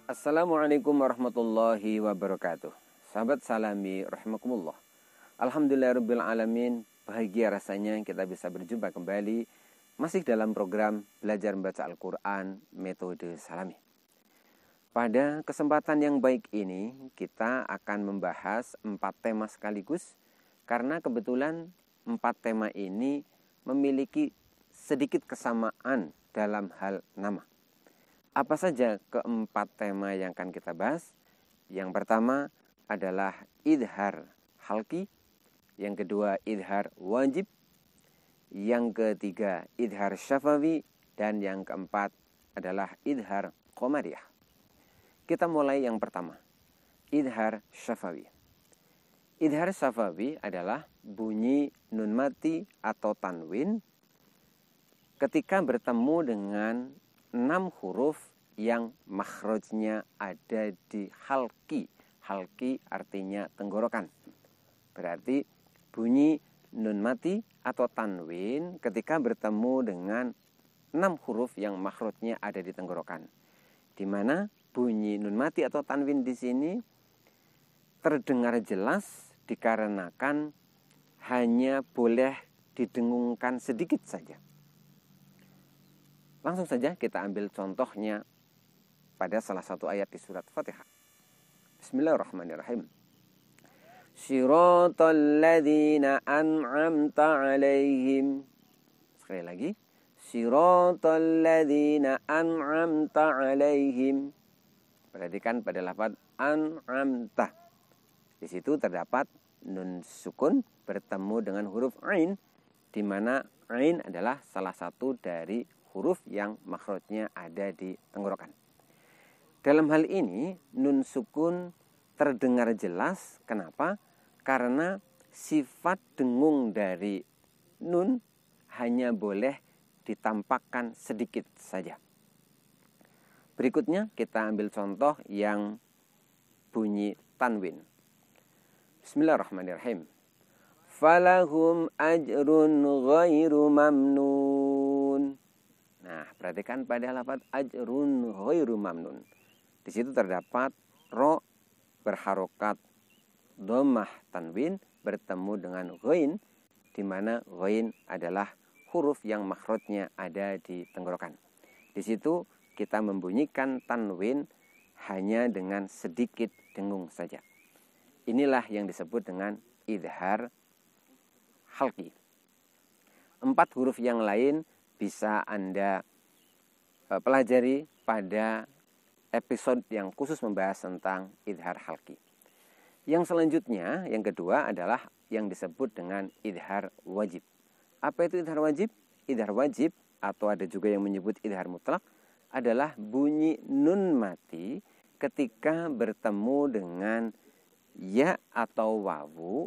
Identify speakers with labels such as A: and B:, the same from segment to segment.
A: Assalamualaikum warahmatullahi wabarakatuh. Sahabat Salami rahimakumullah. Alhamdulillahirabbil alamin. Bahagia rasanya kita bisa berjumpa kembali masih dalam program belajar membaca Al-Qur'an metode Salami. Pada kesempatan yang baik ini kita akan membahas 4 tema sekaligus karena kebetulan 4 tema ini memiliki sedikit kesamaan dalam hal nama. Apa saja keempat tema yang akan kita bahas? Yang pertama adalah idhar halqi, yang kedua idhar wajib, yang ketiga idhar syafawi, dan yang keempat adalah idhar qamariyah. Kita mulai yang pertama, idhar syafawi. Idhar syafawi adalah bunyi nun mati atau tanwin ketika bertemu dengan 6 huruf yang makhrajnya ada di halqi. Halqi artinya tenggorokan. Berarti bunyi nun mati atau tanwin ketika bertemu dengan 6 huruf yang makhrajnya ada di tenggorokan. Di mana bunyi nun mati atau tanwin di sini terdengar jelas dikarenakan hanya boleh didengungkan sedikit saja. Langsung saja kita ambil contohnya pada salah satu ayat di surat Fatihah. Bismillahirrahmanirrahim. Shiratal ladzina an'amta 'alaihim. Sekali lagi. Shiratal ladzina an'amta 'alaihim. Perhatikan pada lafaz an'amta. Di situ terdapat nun sukun bertemu dengan huruf ain, di mana ain adalah salah satu dari huruf yang makhrajnya ada di tenggorokan. Dalam hal ini nun sukun terdengar jelas. Kenapa? Karena sifat dengung dari nun hanya boleh ditampakkan sedikit saja. Berikutnya kita ambil contoh yang bunyi tanwin. Bismillahirrahmanirrahim. Falahum ajrun ghairu mamnun. Nah, perhatikan pada lafaz ajrun ghairu mamnun. Di situ terdapat ro berharokat dhammah tanwin bertemu dengan ghain, di mana ghain adalah huruf yang makhrajnya ada di tenggorokan. Di situ kita membunyikan tanwin hanya dengan sedikit dengung saja. Inilah yang disebut dengan idhar halqi. 4 huruf yang lain bisa Anda pelajari pada episode yang khusus membahas tentang idhar halqi. Yang selanjutnya, yang kedua adalah yang disebut dengan idhar wajib. Apa itu idhar wajib? Idhar wajib, atau ada juga yang menyebut idhar mutlak, adalah bunyi nun mati ketika bertemu dengan ya atau wawu,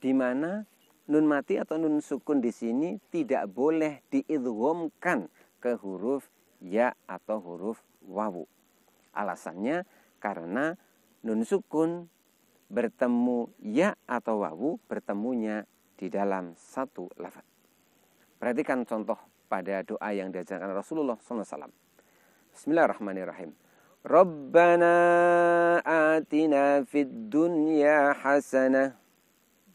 A: di mana nun mati atau nun sukun di sini tidak boleh diidghamkan ke huruf ya atau huruf wawu. Alasannya karena nun sukun bertemu ya atau wawu bertemunya di dalam satu lafaz. Perhatikan contoh pada doa yang diajarkan Rasulullah SAW. Bismillahirrahmanirrahim. Rabbana atina fid dunya hasanah.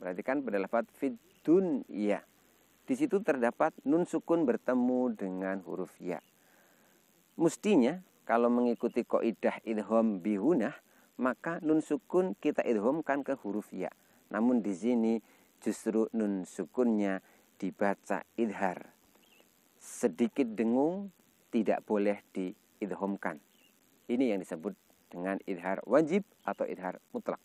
A: Perhatikan pada lafaz fid dunya. Di situ terdapat nun sukun bertemu dengan huruf ya. Mestinya kalau mengikuti kaidah idgham bihunah, maka nun sukun kita idghamkan ke huruf ya. Namun di sini justru nun sukunnya dibaca idhar. Sedikit dengung tidak boleh diidghamkan. Ini yang disebut dengan idhar wajib atau idhar mutlak.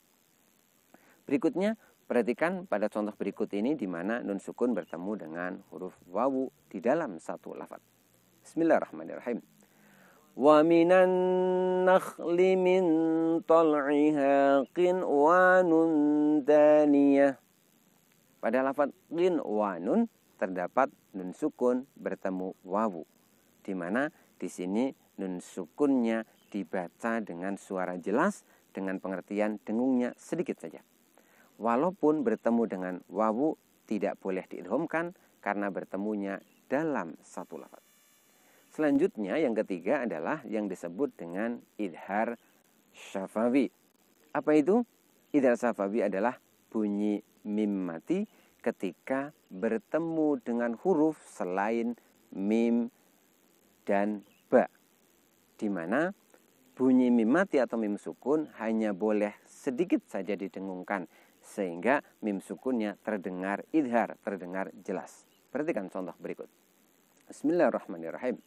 A: Berikutnya, perhatikan pada contoh berikut ini di mana nun sukun bertemu dengan huruf wawu di dalam satu lafaz. Bismillahirrahmanirrahim. Wa minan nakhli min tal'iha qinwanun daniyah. Pada lafaz qinwanun terdapat nun sukun bertemu wawu, di mana di sini nun sukunnya dibaca dengan suara jelas dengan pengertian dengungnya sedikit saja. walaupun bertemu dengan wawu tidak boleh diidghamkan karena bertemunya dalam satu lafaz. Selanjutnya yang ketiga adalah yang disebut dengan idhar syafawi. Apa itu? Idhar syafawi adalah bunyi mim mati ketika bertemu dengan huruf selain mim dan ba, di mana bunyi mim mati atau mim sukun hanya boleh sedikit saja didengungkan sehingga mim sukunnya terdengar idhar, terdengar jelas. Perhatikan contoh berikut. Bismillahirrahmanirrahim.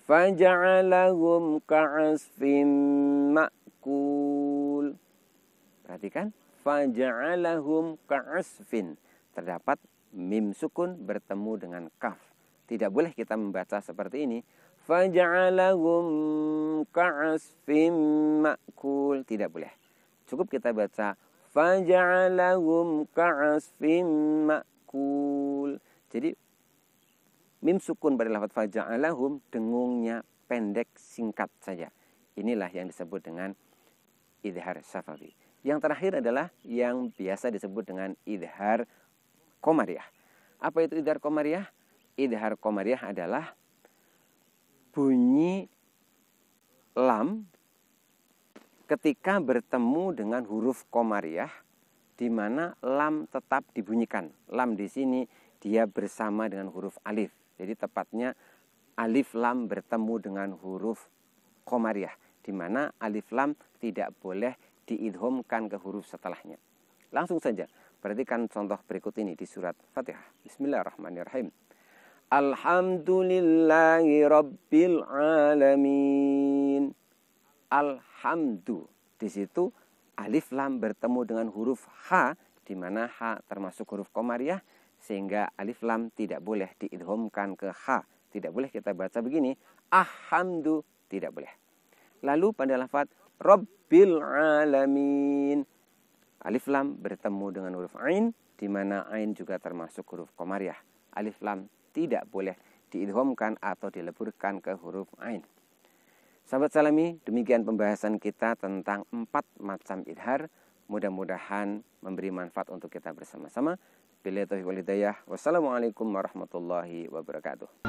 A: Faja'alahum ka'asfim ma'kul. Perhatikan, faja'alahum ka'asfin. Terdapat mim sukun bertemu dengan kaf. Tidak boleh kita membaca seperti ini. Faja'alahum ka'asfim ma'kul. Tidak boleh. Cukup kita baca faja'alahum ka'asfim ma'kul. Jadi mim sukun pada lafaz faja'alahum dengungnya pendek singkat saja. Inilah yang disebut dengan idhar syafawi. Yang terakhir adalah yang biasa disebut dengan idhar qamariyah. Apa itu idhar qamariyah? Idhar qamariyah adalah bunyi lam ketika bertemu dengan huruf qamariyah, di mana lam tetap dibunyikan. Lam di sini dia bersama dengan huruf alif. Jadi tepatnya alif lam bertemu dengan huruf qamariyah, di mana alif lam tidak boleh diidghamkan ke huruf setelahnya. Langsung saja perhatikan contoh berikut ini di surat Fatihah. Bismillahirrahmanirrahim. Alhamdulillahi rabbil alamin. Alhamdu. Di situ alif lam bertemu dengan huruf ha, di mana ha termasuk huruf qamariyah, sehingga alif lam tidak boleh diidghamkan ke ha. Tidak boleh kita baca begini, ahamdu, tidak boleh. Lalu pada lafaz rabbil alamin, alif lam bertemu dengan huruf ain, di mana ain juga termasuk huruf qamariyah. Alif lam tidak boleh diidghamkan atau dileburkan ke huruf ain. Sahabat Salami, demikian pembahasan kita tentang 4 macam idhar. Mudah-mudahan memberi manfaat untuk kita bersama-sama. Billahi taufiq wal hidayah. Wassalamualaikum warahmatullahi wabarakatuh.